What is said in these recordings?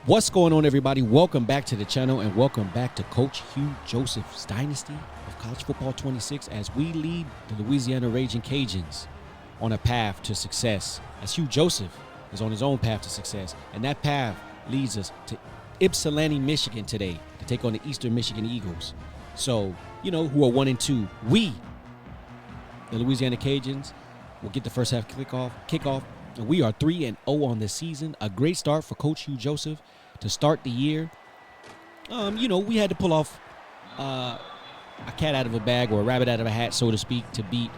What's going on, everybody? Welcome back to the channel and welcome back to Coach Hugh Joseph's Dynasty of College Football 26 as we lead the Louisiana Ragin Cajuns on a path to success. As Hugh Joseph is on his own path to success, and that path leads us to Ypsilanti, Michigan today to take on the Eastern Michigan Eagles. So, who are 1-2. We, the Louisiana Cajuns, will get the first half kickoff. And we are 3-0 on the season. A great start for Coach Hugh Joseph to start the year. We had to pull off a cat out of a bag or a rabbit out of a hat, so to speak, to beat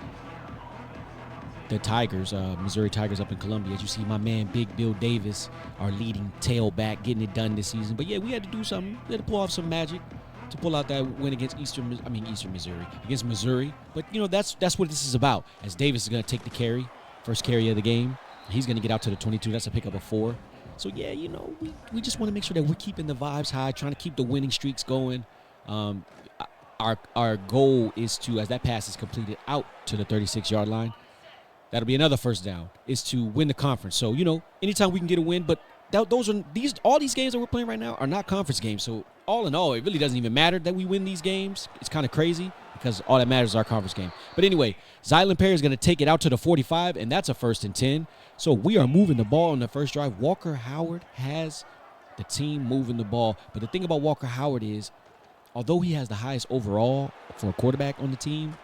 the Tigers, Missouri Tigers up in Columbia. As you see, my man, Big Bill Davis, our leading tailback, getting it done this season. But, yeah, we had to do something. We had to pull off some magic to pull out that win against against Missouri. But, that's what this is about, as Davis is going to take the carry, first carry of the game. He's going to get out to the 22. That's a pickup of 4. So, yeah, we just want to make sure that we're keeping the vibes high, trying to keep the winning streaks going. Our goal is to, as that pass is completed out to the 36-yard line, that'll be another first down, is to win the conference. So, anytime we can get a win, but all these games that we're playing right now are not conference games. So, all in all, it really doesn't even matter that we win these games. It's kind of crazy because all that matters is our conference game. But anyway, Zylan Perry is going to take it out to the 45, and that's a 1st and 10. So we are moving the ball on the first drive. Walker Howard has the team moving the ball. But the thing about Walker Howard is, although he has the highest overall for a quarterback on the team,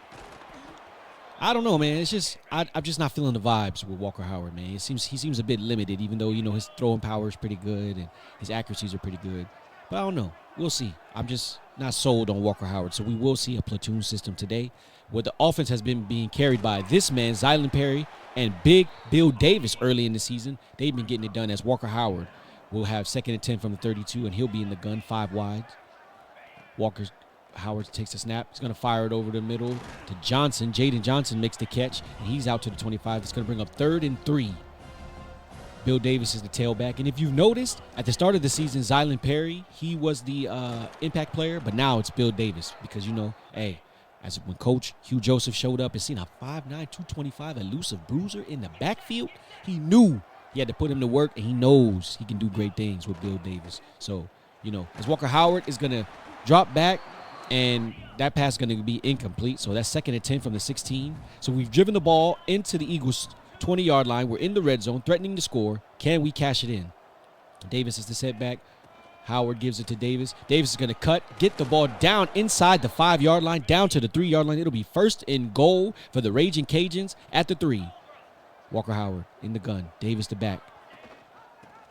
I don't know, man. It's just I'm just not feeling the vibes with Walker Howard, man. He seems a bit limited, even though his throwing power is pretty good and his accuracies are pretty good. But I don't know. We'll see. I'm just not sold on Walker Howard. So we will see a platoon system today, where the offense has been being carried by this man, Zylan Perry, and Big Bill Davis early in the season. They've been getting it done, as Walker Howard will have 2nd and 10 from the 32, and he'll be in the gun 5 wide. Howard takes a snap. He's going to fire it over the middle to Johnson. Jaden Johnson makes the catch, and he's out to the 25. It's going to bring up 3rd and 3. Bill Davis is the tailback. And if you've noticed, at the start of the season, Zylan Perry, he was the impact player, but now it's Bill Davis because, as when Coach Hugh Joseph showed up and seen a 5'9", 225 elusive bruiser in the backfield, he knew he had to put him to work, and he knows he can do great things with Bill Davis. So, as Walker Howard is going to drop back, and that pass is going to be incomplete. So that's 2nd and 10 from the 16. So we've driven the ball into the Eagles' 20-yard line. We're in the red zone, threatening to score. Can we cash it in? Davis is the setback. Howard gives it to Davis. Davis is going to cut, get the ball down inside the 5-yard line, down to the 3-yard line. It'll be 1st and goal for the Ragin Cajuns at the 3. Walker Howard in the gun. Davis the back.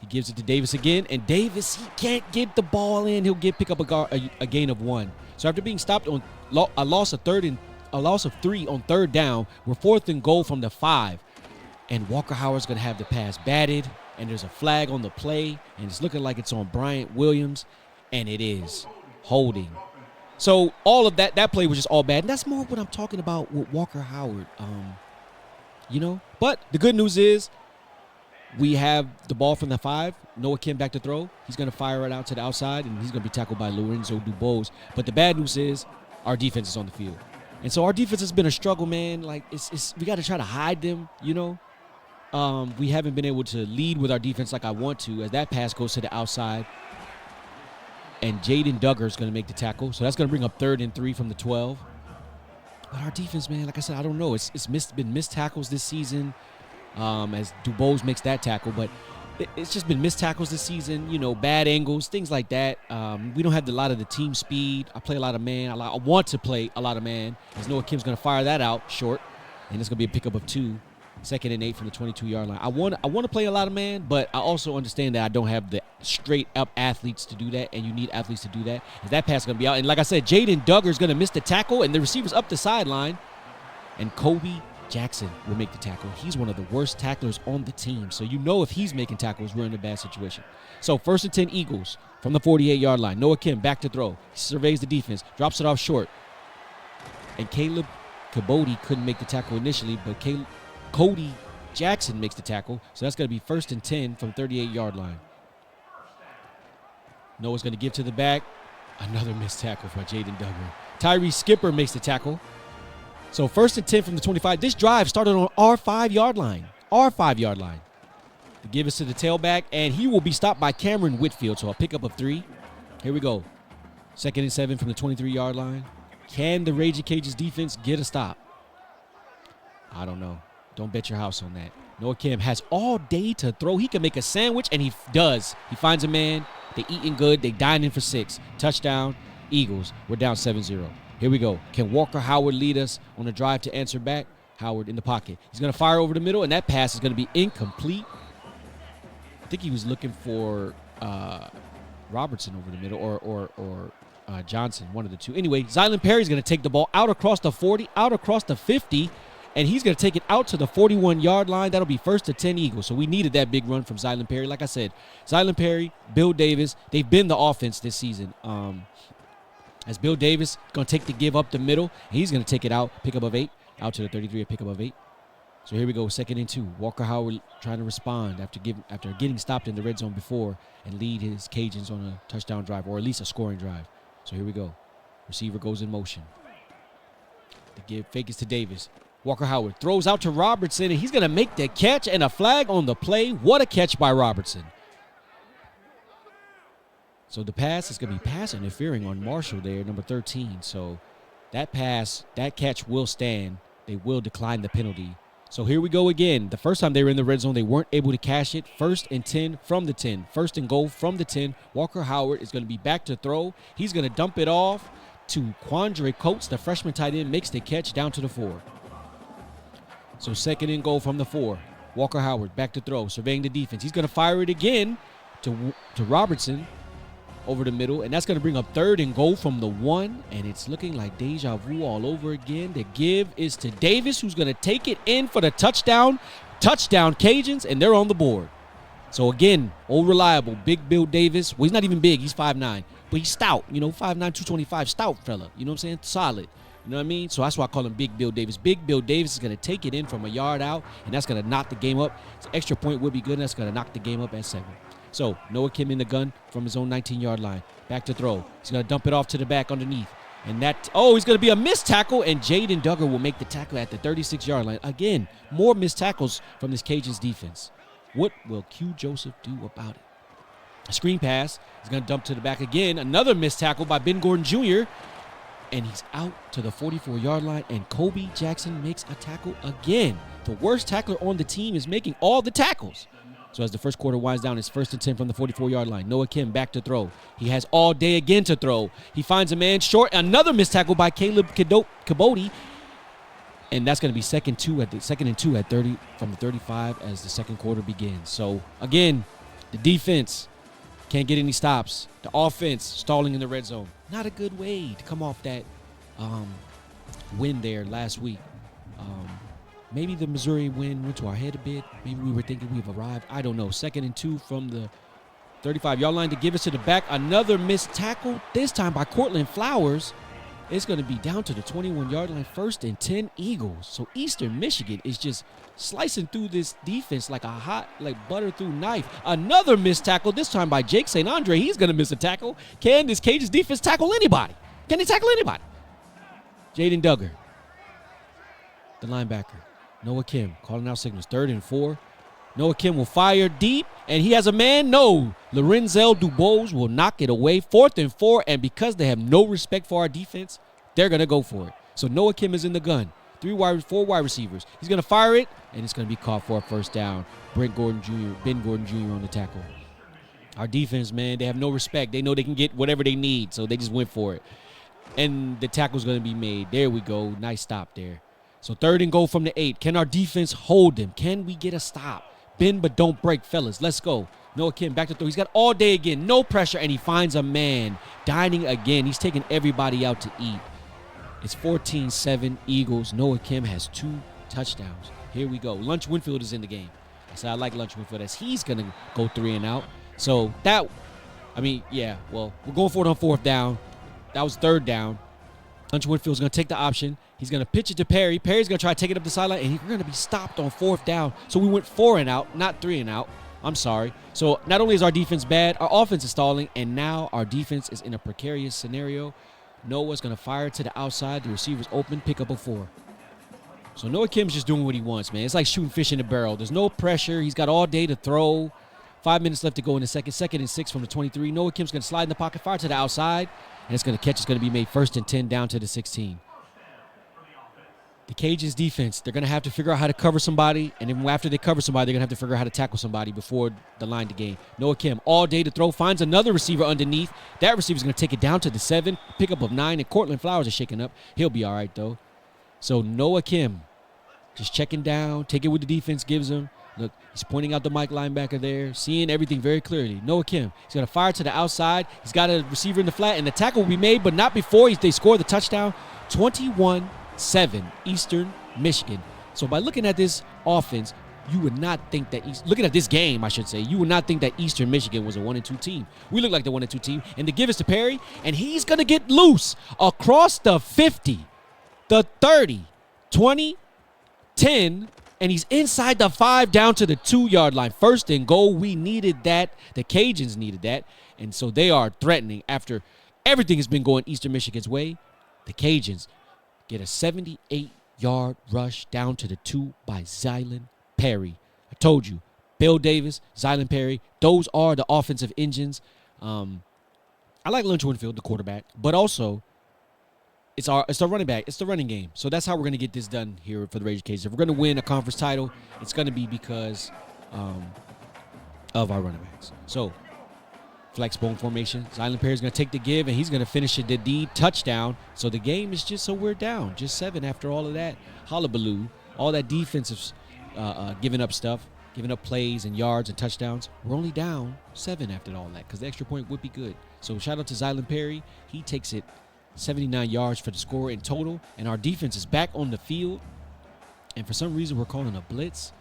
He gives it to Davis again, and Davis, he can't get the ball in. He'll pick up a gain of 1. So after being stopped on a loss of 3 on 3rd down, we're 4th and goal from the 5. And Walker Howard's going to have the pass batted, and there's a flag on the play, and it's looking like it's on Bryant Williams, and it is holding. So all of that play was just all bad, and that's more what I'm talking about with Walker Howard. But the good news is we have the ball from the 5. Noah Kim back to throw. He's going to fire it out to the outside, and he's going to be tackled by Lorenzo Dubose. But the bad news is our defense is on the field. And so our defense has been a struggle, man. Like, we got to try to hide them, We haven't been able to lead with our defense like I want to, as that pass goes to the outside. And Jaden Duggar is going to make the tackle. So that's going to bring up 3rd and 3 from the 12. But our defense, man, like I said, I don't know. It's been missed tackles this season, as Dubose makes that tackle. But it's just been missed tackles this season, bad angles, things like that. We don't have a lot of the team speed. I play a lot of man. I want to play a lot of man, as Noah Kim's going to fire that out short. And it's going to be a pickup of 2. 2nd and 8 from the 22-yard line. I want to play a lot of man, but I also understand that I don't have the straight-up athletes to do that, and you need athletes to do that. And that pass is going to be out. And like I said, Jaden Duggar is going to miss the tackle, and the receiver's up the sideline. And Kobe Jackson will make the tackle. He's one of the worst tacklers on the team. So if he's making tackles, we're in a bad situation. So 1st and 10 Eagles from the 48-yard line. Noah Kim back to throw. He surveys the defense, drops it off short. And Caleb Cabody couldn't make the tackle initially, but Cody Jackson makes the tackle. So that's going to be 1st and 10 from 38-yard line. Noah's going to give to the back. Another missed tackle by Jaden Duggar. Tyree Skipper makes the tackle. So 1st and 10 from the 25. This drive started on our 5-yard line. Our 5-yard line. The give is to the tailback, and he will be stopped by Cameron Whitfield. So a pickup of 3. Here we go. 2nd and 7 from the 23-yard line. Can the Ragin Cajuns defense get a stop? I don't know. Don't bet your house on that. Noah Kim has all day to throw. He can make a sandwich, and he does. He finds a man. They eating good. They dining for 6. Touchdown, Eagles. We're down 7-0. Here we go. Can Walker Howard lead us on a drive to answer back? Howard in the pocket. He's going to fire over the middle, and that pass is going to be incomplete. I think he was looking for Robertson over the middle or Johnson, one of the two. Anyway, Zylan Perry's going to take the ball out across the 40, out across the 50, and he's going to take it out to the 41-yard line. That'll be 1st and 10 Eagles. So we needed that big run from Zylan Perry. Like I said, Zylan Perry, Bill Davis, they've been the offense this season. As Bill Davis going to take the give up the middle, he's going to take it out, pick up of 8, out to the 33, a pick up of 8. So here we go, 2nd and 2. Walker Howard trying to respond after getting stopped in the red zone before and lead his Cajuns on a touchdown drive, or at least a scoring drive. So here we go. Receiver goes in motion. The give fake is to Davis. Walker Howard throws out to Robertson, and he's going to make the catch, and a flag on the play. What a catch by Robertson. So the pass is going to be pass interfering on Marshall there, number 13. So that catch will stand. They will decline the penalty. So here we go again. The first time they were in the red zone, they weren't able to cash it. 1st and 10 from the 10. 1st and goal from the 10. Walker Howard is going to be back to throw. He's going to dump it off to Quandre Coates. The freshman tight end makes the catch down to the 4. So 2nd and goal from the 4. Walker Howard back to throw, surveying the defense. He's going to fire it again to Robertson over the middle, and that's going to bring up 3rd and goal from the 1, and it's looking like deja vu all over again. The give is to Davis, who's going to take it in for the touchdown Cajuns, and they're on the board. So again, old reliable, big Bill Davis. Well, he's not even big, he's 5'9", but he's stout, 5'9", 225, stout fella, you know what I'm saying, solid. You know what I mean? So that's why I call him Big Bill Davis. Big Bill Davis is going to take it in from a yard out, and that's going to knock the game up. So extra point would be good, and that's going to knock the game up at 7. So Noah Kim in the gun from his own 19-yard line. Back to throw. He's going to dump it off to the back underneath. And he's going to be a missed tackle, and Jaden Duggar will make the tackle at the 36-yard line. Again, more missed tackles from this Cajuns defense. What will Hugh Joseph do about it? A screen pass. He's going to dump to the back again. Another missed tackle by Ben Gordon Jr., and he's out to the 44-yard line, and Kobe Jackson makes a tackle again. The worst tackler on the team is making all the tackles. So as the first quarter winds down, it's 1st and 10 from the 44-yard line. Noah Kim back to throw. He has all day again to throw. He finds a man short. Another missed tackle by Caleb Caboti. And that's going to be 2nd and 2 at 30 from the 35 as the second quarter begins. So again, the defense can't get any stops. The offense stalling in the red zone. Not a good way to come off that win there last week. Maybe the Missouri win went to our head a bit. Maybe we were thinking we've arrived. I don't know. 2nd and 2 from the 35-yard line to give us to the back. Another missed tackle, this time by Cortland Flowers. It's going to be down to the 21-yard line. 1st and 10 Eagles. So Eastern Michigan is just slicing through this defense like butter through knife. Another missed tackle, this time by Jake St. Andre. He's going to miss a tackle. Can this Cajuns defense tackle anybody? Can they tackle anybody? Jaden Duggar, the linebacker. Noah Kim calling out signals. 3rd and 4. Noah Kim will fire deep, and he has a man. No. Lorenzel Dubose will knock it away. 4th and 4, and because they have no respect for our defense, they're going to go for it. So Noah Kim is in the gun. 4 wide receivers. He's going to fire it, and it's going to be caught for a first down. Ben Gordon Jr. on the tackle. Our defense, man, they have no respect. They know they can get whatever they need, so they just went for it. And the tackle's going to be made. There we go. Nice stop there. So 3rd and goal from the 8. Can our defense hold them? Can we get a stop? Bend but don't break, fellas. Let's go. Noah Kim back to throw. He's got all day again. No pressure, and he finds a man. Dining again. He's taking everybody out to eat. It's 14-7 Eagles. Noah Kim has 2 touchdowns. Here we go. Lunch Winfield is in the game. I said I like Lunch Winfield as he's going to go 3 and out. So we're going for it on 4th down. That was 3rd down. Lunch Winfield's going to take the option. He's going to pitch it to Perry. Perry's going to try to take it up the sideline, and we're going to be stopped on 4th down. So we went 4 and out, not 3 and out. I'm sorry. So not only is our defense bad, our offense is stalling, and now our defense is in a precarious scenario. Noah's going to fire to the outside. The receiver's open, pick up a 4. So Noah Kim's just doing what he wants, man. It's like shooting fish in a barrel. There's no pressure. He's got all day to throw. 5 minutes left to go in the second. 2nd and 6 from the 23. Noah Kim's going to slide in the pocket, fire to the outside, and it's going to catch. It's going to be made 1st and 10 down to the 16. The Cajuns defense, they're going to have to figure out how to cover somebody, and then after they cover somebody, they're going to have to figure out how to tackle somebody before the line to gain. Noah Kim, all day to throw, finds another receiver underneath. That receiver's going to take it down to the 7, pickup of 9, and Cortland Flowers is shaking up. He'll be all right, though. So Noah Kim just checking down, taking what the defense gives him. Look, he's pointing out the Mike linebacker there, seeing everything very clearly. Noah Kim, he's going to fire to the outside. He's got a receiver in the flat, and the tackle will be made, but not before they score the touchdown. 21-7, Eastern Michigan. So by looking at this offense, you would not think that looking at this game, I should say, you would not think that Eastern Michigan was a 1-2 team. We look like the 1-2 team, and the give is to Perry, and he's going to get loose across the 50, the 30, 20, 10, and he's inside the 5 down to the 2-yard line. 1st and goal. We needed that. The Cajuns needed that, and so they are threatening after everything has been going Eastern Michigan's way. The Cajuns get a 78-yard rush down to the 2 by Zylan Perry. I told you, Bill Davis, Zylan Perry, those are the offensive engines. I like Lunch Winfield, the quarterback, but also it's the running back. It's the running game. So that's how we're going to get this done here for the Ragin Cajuns. If we're going to win a conference title, it's going to be because of our running backs. So flex bone formation. Zylan Perry's going to take the give, and he's going to finish it the D touchdown. So the game is just so we're down. Just 7 after all of that hullabaloo, all that defensive giving up stuff, giving up plays and yards and touchdowns. We're only down 7 after all that because the extra point would be good. So shout out to Zylan Perry. He takes it 79 yards for the score in total, and our defense is back on the field. And for some reason, we're calling a blitz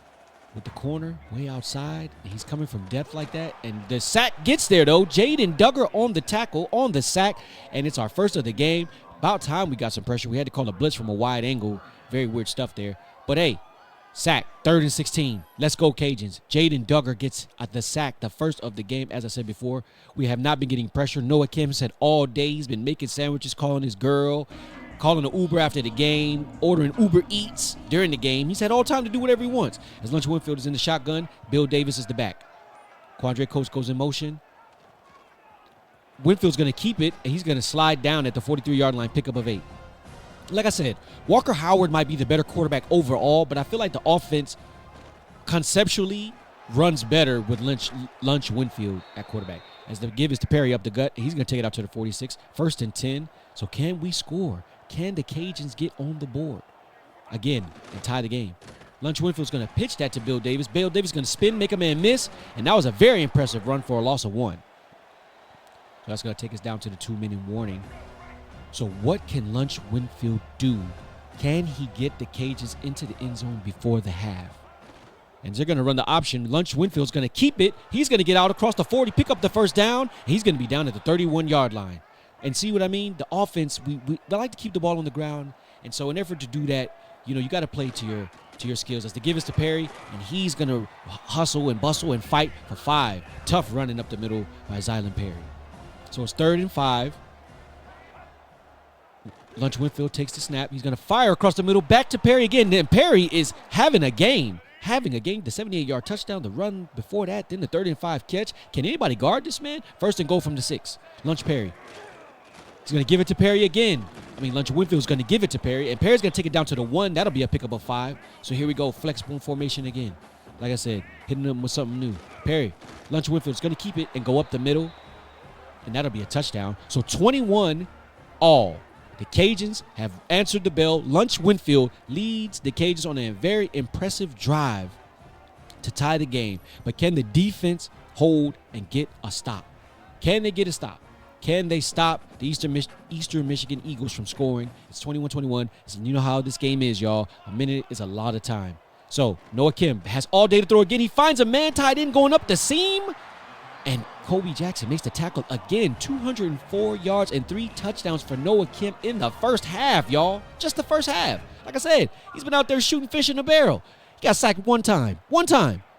with the corner way outside, and he's coming from depth like that. And the sack gets there, though. Jaden Duggar on the tackle, on the sack, and it's our first of the game. About time we got some pressure. We had to call a blitz from a wide angle. Very weird stuff there. But, hey, sack, 3rd and 16. Let's go, Cajuns. Jaden Duggar gets the sack, the first of the game. As I said before, we have not been getting pressure. Noah Kim said all day he's been making sandwiches, calling his girl, calling an Uber after the game, ordering Uber Eats during the game. He's had all time to do whatever he wants. As Lunch Winfield is in the shotgun, Bill Davis is the back. Quandre Coates goes in motion. Winfield's going to keep it, and he's going to slide down at the 43-yard line, pickup of 8. Like I said, Walker Howard might be the better quarterback overall, but I feel like the offense conceptually runs better with Lunch Winfield at quarterback. As the give is to Perry up the gut, he's going to take it out to the 46. 1st and 10. So can we score? Can the Cajuns get on the board again and tie the game? Lunch Winfield's going to pitch that to Bill Davis. Bill Davis is going to spin, make a man miss, and that was a very impressive run for a loss of 1. So that's going to take us down to the 2-minute warning. So what can Lunch Winfield do? Can he get the Cajuns into the end zone before the half? And they're going to run the option. Lunch Winfield's going to keep it. He's going to get out across the 40, pick up the 1st down, and he's going to be down at the 31-yard line. And see what I mean? The offense, we like to keep the ball on the ground. And so in effort to do that, you got to play to your skills. As the give is to Perry, and he's going to hustle and bustle and fight for 5. Tough running up the middle by Zylan Perry. So it's 3rd and 5. Lunch Winfield takes the snap. He's going to fire across the middle, back to Perry again. Then Perry is having a game. The 78-yard touchdown, the run before that, then the 3rd and 5 catch. Can anybody guard this man? 1st and goal from the 6. Lunch Perry. He's going to give it to Perry again. Lunch Winfield's going to give it to Perry, and Perry's going to take it down to the 1. That'll be a pickup of 5. So here we go, flex bone formation again. Like I said, hitting them with something new. Perry, Lunch Winfield's going to keep it and go up the middle, and that'll be a touchdown. So 21 all. The Cajuns have answered the bell. Lunch Winfield leads the Cajuns on a very impressive drive to tie the game. But can the defense hold and get a stop? Can they get a stop? Can they stop the Eastern Michigan Eagles from scoring? It's 21-21. You know how this game is, y'all. A minute is a lot of time. So Noah Kim has all day to throw again. He finds a man tied in going up the seam. And Kobe Jackson makes the tackle again. 204 yards and 3 touchdowns for Noah Kim in the first half, y'all. Just the first half. Like I said, he's been out there shooting fish in a barrel. He got sacked one time.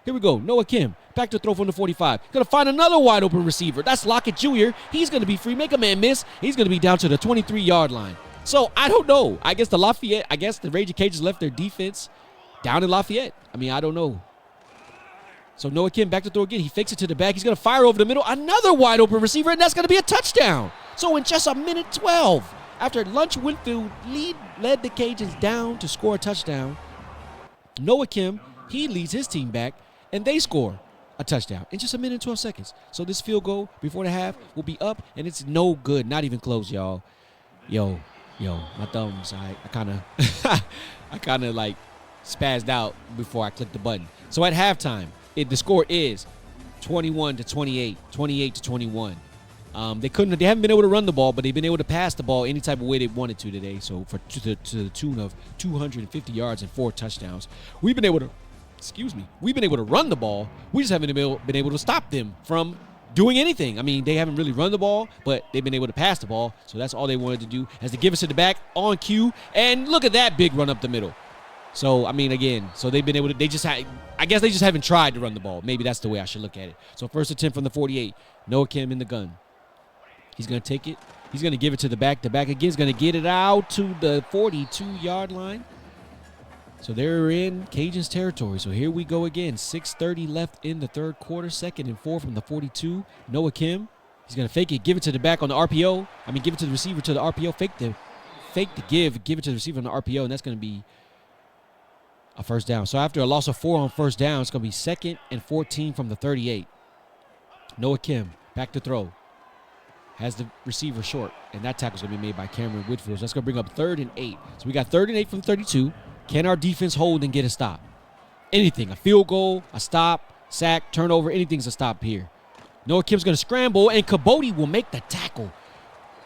Here we go. Noah Kim. Back to throw from the 45. Going to find another wide open receiver. That's Lockett Jr. He's going to be free. Make a man miss. He's going to be down to the 23-yard line. So I don't know. I guess the Ragin Cajuns left their defense down in Lafayette. I mean, I don't know. So Noah Kim back to throw again. He fakes it to the back. He's going to fire over the middle. Another wide open receiver, and that's going to be a touchdown. So in just a minute 12, after Lunch Winfield led the Cajuns down to score a touchdown, Noah Kim, he leads his team back, and they score a touchdown in just a minute and 12 seconds. So this field goal before the half will be up, and it's no good. Not even close, y'all. Yo, my thumbs, I kind of like spazzed out before I clicked the button. So at halftime, the score is 21-28, 28-21. They haven't been able to run the ball, but they've been able to pass the ball any type of way they wanted to today. So to the tune of 250 yards and 4 touchdowns. We've been able to run the ball. We just haven't been able to stop them from doing anything. I mean, they haven't really run the ball, but they've been able to pass the ball. So that's all they wanted to do, as they give us to the back on cue. And look at that big run up the middle. So, I mean, again, so they've been able to, I guess they just haven't tried to run the ball. Maybe that's the way I should look at it. So first attempt from the 48. Noah Kim in the gun. He's going to take it. He's going to give it to the back. The back again is going to get it out to the 42-yard line. So they're in Cajuns territory. So here we go again. 6:30 left in the third quarter. 2nd and 4 from the 42. Noah Kim. He's going to fake it. Give it to the back on the RPO. Give it to the receiver to the RPO. Fake the give. Give it to the receiver on the RPO. And that's going to be a first down. So after a loss of 4 on first down, it's going to be 2nd and 14 from the 38. Noah Kim back to throw. Has the receiver short, and that tackle's going to be made by Cameron Whitfield. So that's going to bring up 3rd and 8. So we got 3rd and 8 from the 32. Can our defense hold and get a stop? Anything. A field goal, a stop, sack, turnover, anything's a stop here. Noah Kim's going to scramble, and Cabote will make the tackle.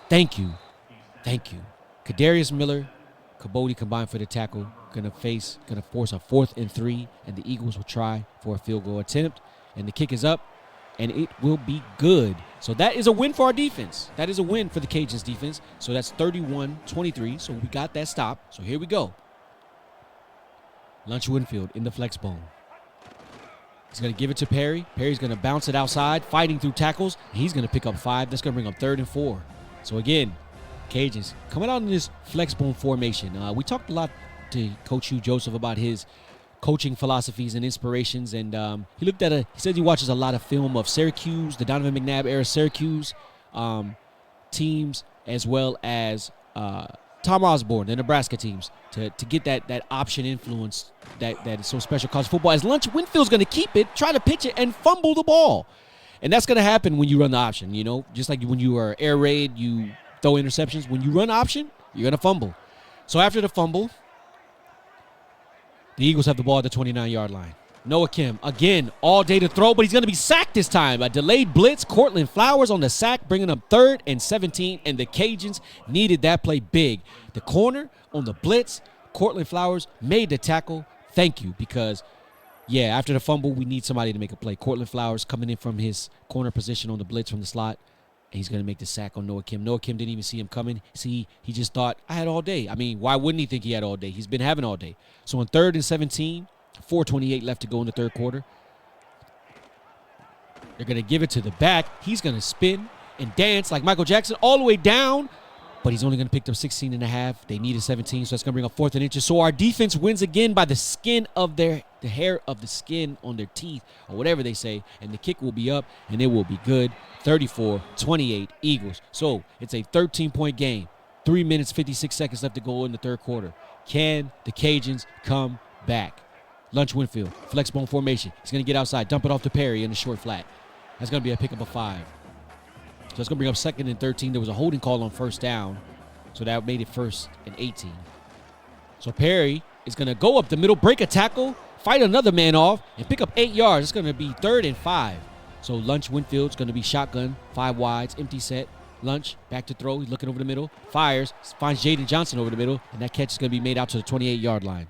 Thank you. Kadarius Miller, Cabote combined for the tackle. Going to force a 4th and 3, and the Eagles will try for a field goal attempt. And the kick is up, and it will be good. So that is a win for our defense. That is a win for the Cajuns defense. So that's 31-23. So we got that stop. So here we go. Lunch Winfield in the flex bone. He's going to give it to Perry. Perry's going to bounce it outside, fighting through tackles. And he's going to pick up 5. That's going to bring up 3rd and 4. So again, Cajuns coming out in this flex bone formation. We talked a lot to Coach Hugh Joseph about his coaching philosophies and inspirations, and he said he watches a lot of film of Syracuse, the Donovan McNabb era Syracuse teams, as well as Tom Osborne, the Nebraska teams, to get that option influence that is so special college football. As Lunch Winfield's going to keep it, try to pitch it, and fumble the ball. And that's going to happen when you run the option, just like when you are air raid, you throw interceptions. When you run option, you're going to fumble. So after the fumble, the Eagles have the ball at the 29-yard line. Noah Kim, again, all day to throw, but he's going to be sacked this time. A delayed blitz. Cortland Flowers on the sack, bringing up 3rd and 17, and the Cajuns needed that play big. The corner on the blitz, Cortland Flowers made the tackle. Thank you, because, after the fumble, we need somebody to make a play. Cortland Flowers coming in from his corner position on the blitz from the slot, and he's going to make the sack on Noah Kim. Noah Kim didn't even see him coming. He just thought, I had all day. I mean, why wouldn't he think he had all day? He's been having all day. So on 3rd and 17, 4:28 left to go in the third quarter. They're going to give it to the back. He's going to spin and dance like Michael Jackson all the way down, but he's only going to pick up 16 and a half. They needed 17, so that's going to bring up 4th and inches. So our defense wins again by the skin of the hair of the skin on their teeth, or whatever they say, and the kick will be up, and it will be good. 34-28 Eagles. So it's a 13-point game. 3 minutes, 56 seconds left to go in the third quarter. Can the Cajuns come back? Lunch Winfield, flex bone formation. He's going to get outside, dump it off to Perry in the short flat. That's going to be a pickup of 5. So it's going to bring up 2nd and 13. There was a holding call on first down, so that made it 1st and 18. So Perry is going to go up the middle, break a tackle, fight another man off, and pick up 8 yards. It's going to be 3rd and 5. So Lunch Winfield's going to be shotgun, 5 wides, empty set. Lunch, back to throw. He's looking over the middle, fires, finds Jaden Johnson over the middle, and that catch is going to be made out to the 28-yard line.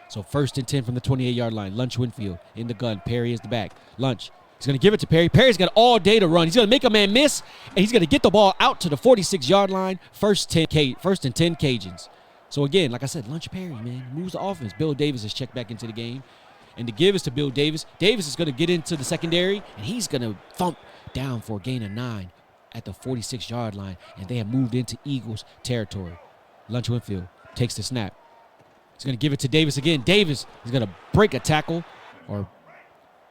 So 1st and 10 from the 28-yard line. Lunch Winfield in the gun. Perry is the back. Lunch. He's going to give it to Perry. Perry's got all day to run. He's going to make a man miss, and he's going to get the ball out to the 46-yard line. 1st and 10 Cajuns. So, again, like I said, Lunch Perry, man, moves the offense. Bill Davis is checked back into the game. And the give is to Bill Davis. Davis is going to get into the secondary, and he's going to thump down for a gain of 9. at the 46-yard line, and they have moved into Eagles territory. Lunch Winfield takes the snap. He's going to give it to Davis again. Davis is going to break a tackle or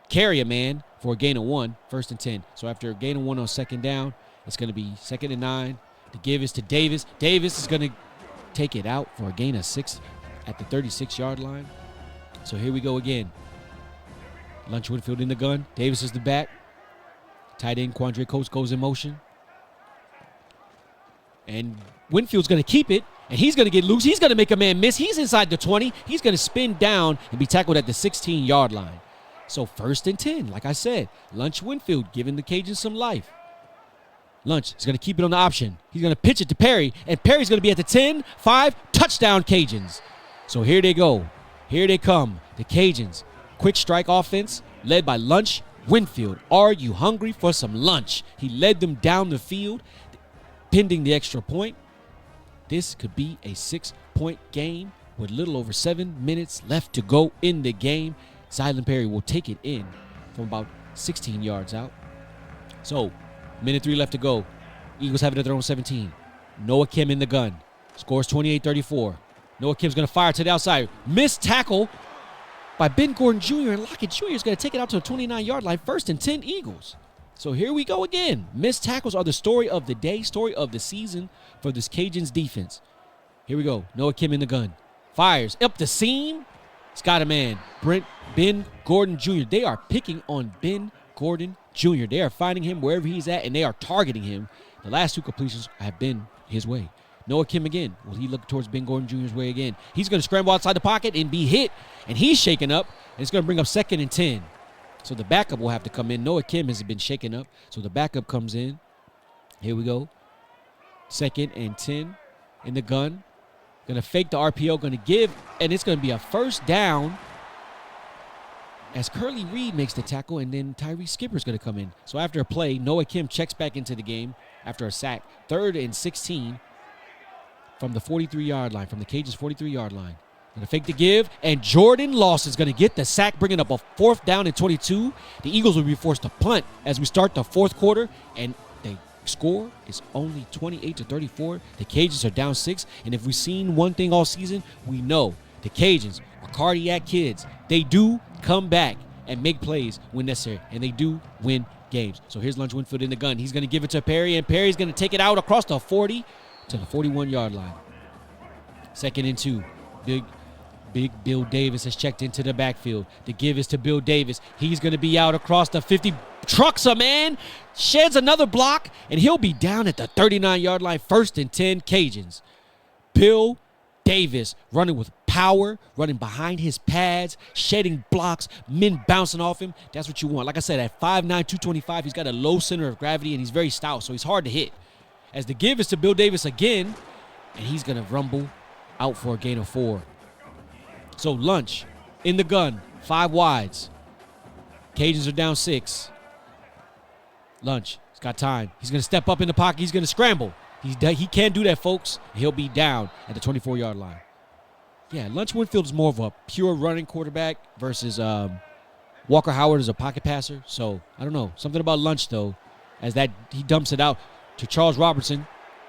carry a man for a gain of 1, 1st and 10. So after a gain of 1 on 2nd down, it's going to be 2nd and 9. The give is to Davis. Davis is going to take it out for a gain of 6 at the 36-yard line. So here we go again. Lunch Winfield in the gun. Davis is the back. Tight end Quandre Coates goes in motion. And Winfield's going to keep it, and he's going to get loose. He's going to make a man miss. He's inside the 20. He's going to spin down and be tackled at the 16-yard line. So 1st and 10, like I said. Lunch Winfield giving the Cajuns some life. Lunch is going to keep it on the option. He's going to pitch it to Perry, and Perry's going to be at the 10, 5, touchdown Cajuns. So here they go. Here they come, the Cajuns. Quick strike offense led by Lunch Winfield. Are you hungry for some lunch? He led them down the field, pending the extra point. This could be a 6-point game with little over 7 minutes left to go in the game. Zylan Perry will take it in from about 16 yards out. So, minute 3 left to go. Eagles have it at their own 17. Noah Kim in the gun. Scores 28-34. Noah Kim's going to fire to the outside. Missed tackle by Ben Gordon Jr. And Lockett Jr. is going to take it out to the 29-yard line. 1st and 10 Eagles. So here we go again. Missed tackles are the story of the day, story of the season for this Cajuns defense. Here we go. Noah Kim in the gun. Fires up the seam. He's got a man. Ben Gordon Jr. They are picking on Ben Gordon Jr. They are finding him wherever he's at, and they are targeting him. The last 2 completions have been his way. Noah Kim again. Will he look towards Ben Gordon Jr.'s way again? He's going to scramble outside the pocket and be hit, and he's shaken up, and it's going to bring up 2nd and 10. So the backup will have to come in. Noah Kim has been shaken up, so the backup comes in. Here we go. 2nd and 10 in the gun. Going to fake the RPO, going to give, and it's going to be a 1st down as Curly Reed makes the tackle, and then Tyree Skipper's going to come in. So after a play, Noah Kim checks back into the game after a sack. 3rd and 16 from the 43-yard line, from the Cajuns' 43-yard line. Going to fake the give, and Jordan Lawson is going to get the sack, bringing up a 4th down and 22. The Eagles will be forced to punt as we start the 4th quarter, and they score is only 28-34. The Cajuns are down 6, and if we've seen one thing all season, we know the Cajuns are cardiac kids. They do come back and make plays when necessary, and they do win games. So here's Lunch Winfield in the gun. He's going to give it to Perry, and Perry's going to take it out across the 40 to the 41-yard line. 2nd and 2. Big Bill Davis has checked into the backfield. The give is to Bill Davis. He's going to be out across the 50. Trucks a man, sheds another block, and he'll be down at the 39-yard line. 1st and 10 Cajuns. Bill Davis running with power, running behind his pads, shedding blocks, men bouncing off him. That's what you want. Like I said, at 5'9", 225, he's got a low center of gravity, and he's very stout, so he's hard to hit. As the give is to Bill Davis again, and he's going to rumble out for a gain of 4. So Lunch in the gun, 5 wides. Cajuns are down 6. Lunch, he's got time. He's going to step up in the pocket. He's going to scramble. He can't do that, folks. He'll be down at the 24-yard line. Yeah, Lunch Winfield is more of a pure running quarterback versus Walker Howard is a pocket passer. So, I don't know. Something about Lunch, though, as that he dumps it out to Charles Robertson,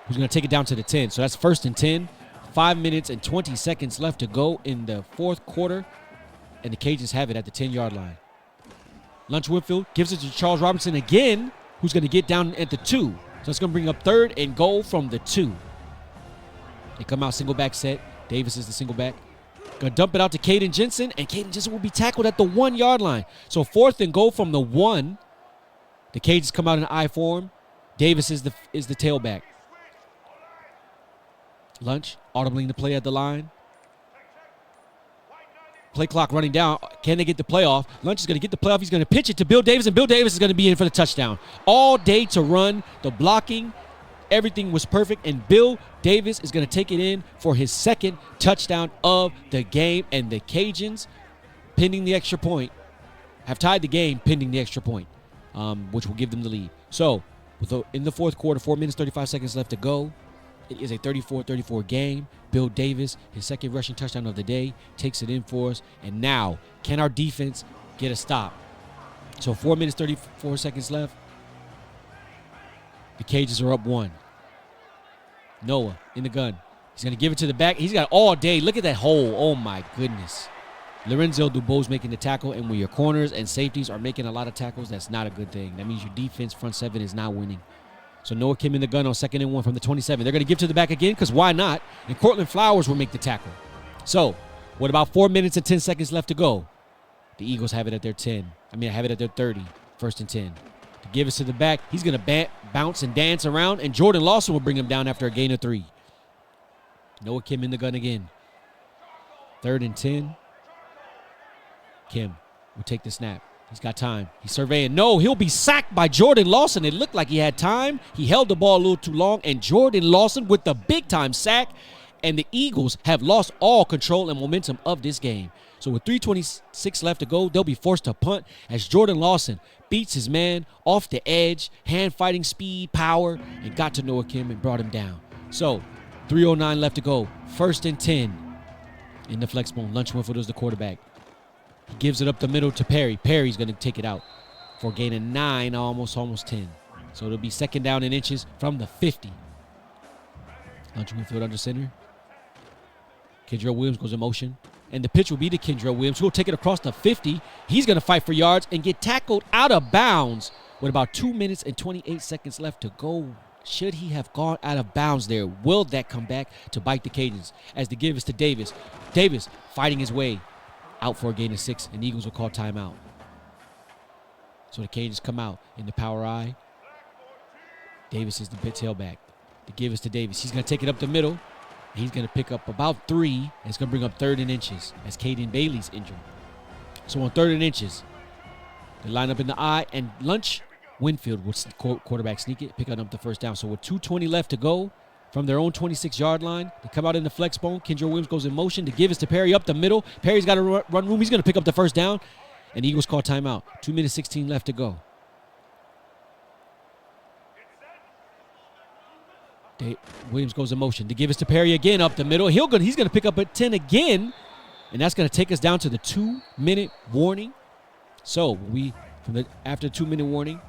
who's going to take it down to the 10. So that's 1st and 10. 5 minutes and 20 seconds left to go in the 4th quarter, and the Cajuns have it at the 10-yard line. Lunch Winfield gives it to Charles Robertson again, who's going to get down at the 2. So it's going to bring up 3rd and goal from the 2. They come out single back set. Davis is the single back. Going to dump it out to Caden Jensen, and Caden Jensen will be tackled at the 1-yard line. So 4th and goal from the 1. The Cajuns come out in I form. Davis is the tailback. Lunch audibling the play at the line. Play clock running down. Can they get the play off? Lunch is going to get the play off. He's going to pitch it to Bill Davis, and Bill Davis is going to be in for the touchdown. All day to run. The blocking, everything was perfect, and Bill Davis is going to take it in for his 2nd touchdown of the game, and the Cajuns, pending the extra point, have tied the game pending the extra point, which will give them the lead. So, in the 4th quarter, 4 minutes, 35 seconds left to go. It is a 34-34 game. Bill Davis, his 2nd rushing touchdown of the day, takes it in for us. And now, can our defense get a stop? So 4 minutes, 34 seconds left. The Cajuns are up 1. Noah in the gun. He's going to give it to the back. He's got all day. Look at that hole. Oh, my goodness. Lorenzo Dubose making the tackle, and when your corners and safeties are making a lot of tackles, that's not a good thing. That means your defense front 7 is not winning. So Noah Kim in the gun on 2nd and 1 from the 27. They're going to give to the back again because why not? And Cortland Flowers will make the tackle. So with about 4 minutes and 10 seconds left to go, the Eagles have it at their 10. Have it at their 30. 1st and 10. To give us to the back, he's going to bounce and dance around, and Jordan Lawson will bring him down after a gain of 3. Noah Kim in the gun again. 3rd and 10. Kim will take the snap. He's got time. He's surveying. No, he'll be sacked by Jordan Lawson. It looked like he had time. He held the ball a little too long, and Jordan Lawson with the big-time sack, and the Eagles have lost all control and momentum of this game. So with 3:26 left to go, they'll be forced to punt as Jordan Lawson beats his man off the edge, hand-fighting speed, power, and got to Noah Kim and brought him down. So 3:09 left to go. 1st and 10 in the flex bone. Lunch Winfield is the quarterback. He gives it up the middle to Perry. Perry's going to take it out for a gain of 9, almost 10. So it'll be 2nd down and inches from the 50. Lunch Winfield under center. Kendrell Williams goes in motion. And the pitch will be to Kendrell Williams, who will take it across the 50. He's going to fight for yards and get tackled out of bounds with about 2 minutes and 28 seconds left to go. Should he have gone out of bounds there? Will that come back to bite the Cajuns? As the give is to Davis. Davis fighting his way out for a gain of 6, and the Eagles will call timeout. So the Cajuns come out in the power I. Davis is the bit tailback. The give is to Davis. He's going to take it up the middle. He's going to pick up about 3, and it's going to bring up 3rd and inches as Caden Bailey's injured. So on 3rd and inches, they line up in the I, and Lunch Winfield will quarterback sneak it, picking up the 1st down. So with 2:20 left to go from their own 26-yard line, they come out in the flex bone. Kendrell Williams goes in motion to give us to Perry up the middle. Perry's got a run room. He's going to pick up the 1st down, and the Eagles call timeout. 2 minutes, 16 left to go. Williams goes in motion to give us to Perry again up the middle. He's going to pick up at 10 again, and that's going to take us down to the 2-minute warning. So after the 2-minute warning,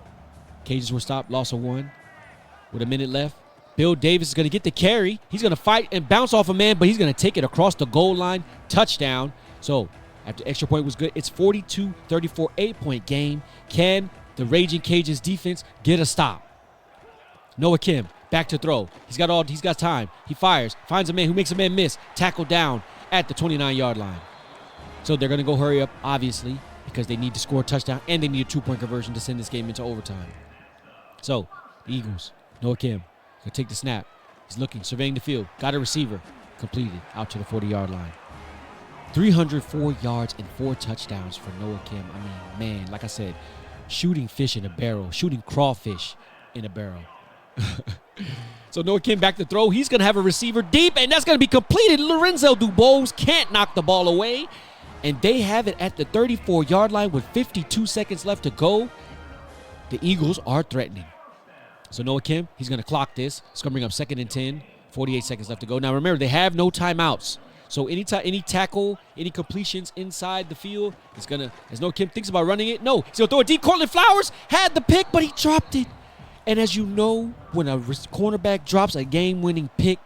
Cajuns were stopped, loss of 1 with a minute left. Bill Davis is going to get the carry. He's going to fight and bounce off a man, but he's going to take it across the goal line. Touchdown. So after extra point was good, it's 42-34, 8-point game. Can the Ragin Cajuns defense get a stop? Noah Kim. Back to throw. He's got time. He fires. Finds a man who makes a man miss. Tackle down at the 29-yard line. So they're going to go hurry up, obviously, because they need to score a touchdown and they need a 2-point conversion to send this game into overtime. So the Eagles, Noah Kim, going to take the snap. He's looking, surveying the field. Got a receiver. Completed out to the 40-yard line. 304 yards and 4 touchdowns for Noah Kim. Man, like I said, shooting fish in a barrel. Shooting crawfish in a barrel. So Noah Kim back to throw. He's going to have a receiver deep, and that's going to be completed. Lorenzo Dubose can't knock the ball away, and they have it at the 34-yard line with 52 seconds left to go. The Eagles are threatening. So Noah Kim, he's going to clock this. It's going to bring up 2nd and 10, 48 seconds left to go. Now remember, they have no timeouts. So any tackle, any completions inside the field, it's going to, as Noah Kim thinks about running it, no. He's going to throw it deep. Cortland Flowers had the pick, but he dropped it. And as you know, when a cornerback drops a game-winning pick,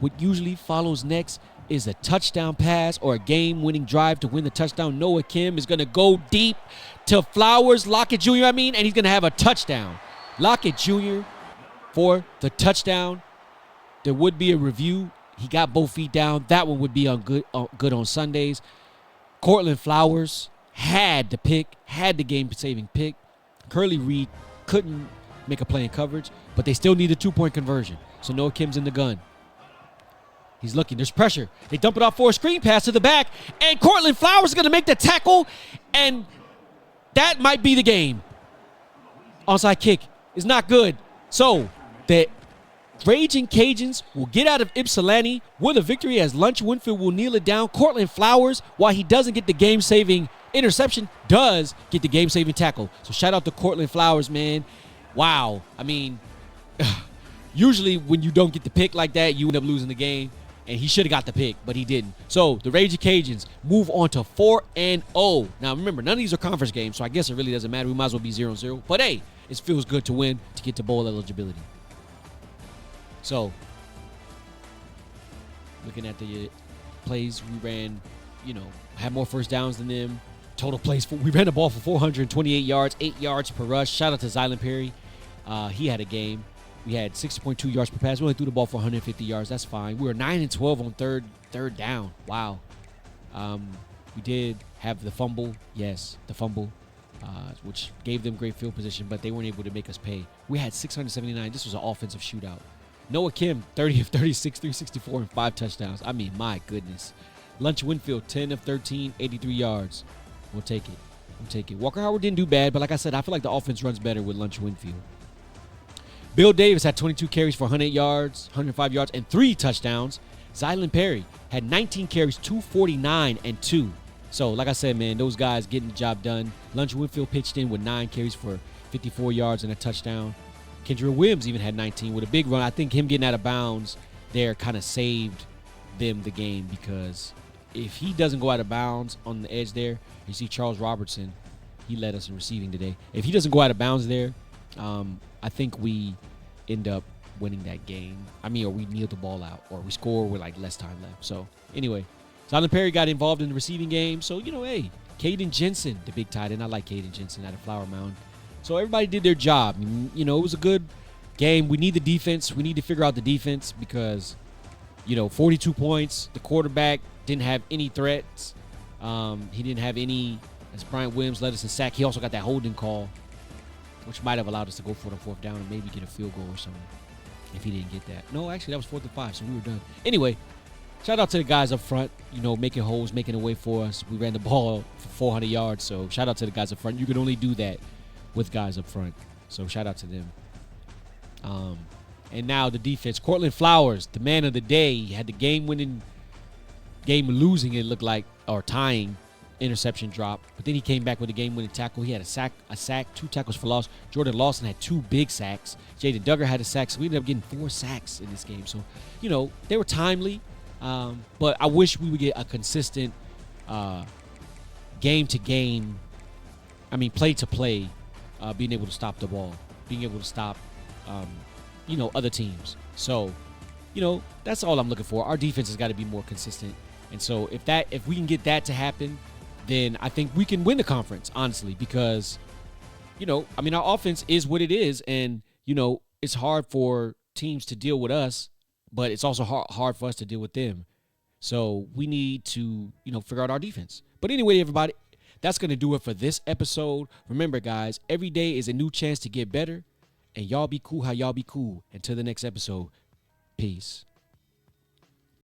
what usually follows next is a touchdown pass or a game-winning drive to win the touchdown. Noah Kim is going to go deep to Flowers, Lockett Jr., and he's going to have a touchdown. Lockett Jr. for the touchdown. There would be a review. He got both feet down. That one would be good on Sundays. Cortland Flowers had the pick, had the game-saving pick. Curly Reed couldn't make a play in coverage, but they still need a 2-point conversion. So Noah Kim's in the gun. He's looking. There's pressure. They dump it off for a screen pass to the back, and Cortland Flowers is going to make the tackle, and that might be the game. Onside kick is not good. So the Ragin Cajuns will get out of Ypsilanti with a victory as Lunch Winfield will kneel it down. Cortland Flowers, while he doesn't get the game-saving interception, does get the game-saving tackle. So shout out to Cortland Flowers, man. Wow. Usually when you don't get the pick like that, you end up losing the game, and he should have got the pick, but he didn't. So the Ragin Cajuns move on to 4-0. Now remember, none of these are conference games, so I guess it really doesn't matter. We might as well be 0-0. But hey, it feels good to win to get to bowl eligibility. So, looking at the plays, we ran, had more first downs than them. Total plays, we ran the ball for 428 yards, 8 yards per rush. Shout out to Zylan Perry. He had a game. We had 60.2 yards per pass. We only threw the ball for 150 yards. That's fine. We were 9-12 on third down. Wow. We did have the fumble. Yes, the fumble, which gave them great field position, but they weren't able to make us pay. We had 679. This was an offensive shootout. Noah Kim, 30 of 36, 364, and 5 touchdowns. I mean, my goodness. Lunch Winfield, 10 of 13, 83 yards. We'll take it. Walker Howard didn't do bad, but like I said, I feel like the offense runs better with Lunch Winfield. Bill Davis had 22 carries for 108 yards, 105 yards, and 3 touchdowns. Zylan Perry had 19 carries, 249, and 2. So, like I said, man, those guys getting the job done. Lunch Winfield pitched in with 9 carries for 54 yards and a touchdown. Kendra Williams even had 19 with a big run. I think him getting out of bounds there kind of saved them the game, because if he doesn't go out of bounds on the edge there, you see Charles Robertson, he led us in receiving today. If he doesn't go out of bounds there, I think we end up winning that game. I mean, or we kneel the ball out, or we score with like less time left. So anyway, Zylan Perry got involved in the receiving game. So, hey, Caden Jensen, the big tight end. I like Caden Jensen out of Flower Mound. So everybody did their job. It was a good game. We need the defense. We need to figure out the defense because, 42 points. The quarterback didn't have any threats. He didn't have any, as Bryant Williams led us in sack. He also got that holding call, which might have allowed us to go for the 4th down and maybe get a field goal or something if he didn't get that. No, actually, that was 4th and 5, so we were done. Anyway, shout out to the guys up front, making holes, making a way for us. We ran the ball for 400 yards, so shout out to the guys up front. You can only do that with guys up front, so shout out to them. And now the defense. Cortland Flowers, the man of the day, he had the game-losing, it looked like, or tying interception drop, but then he came back with a game-winning tackle. He had a sack, 2 tackles for loss. Jordan Lawson had 2 big sacks. Jaden Duggar had a sack, so we ended up getting 4 sacks in this game. So, they were timely, but I wish we would get a consistent game-to-game, play-to-play, being able to stop the ball, being able to stop, other teams. So, that's all I'm looking for. Our defense has got to be more consistent. And so if we can get that to happen, then I think we can win the conference, honestly, because, our offense is what it is. And, it's hard for teams to deal with us, but it's also hard for us to deal with them. So we need to, figure out our defense. But anyway, everybody, that's going to do it for this episode. Remember, guys, every day is a new chance to get better. And y'all be cool how y'all be cool. Until the next episode, peace.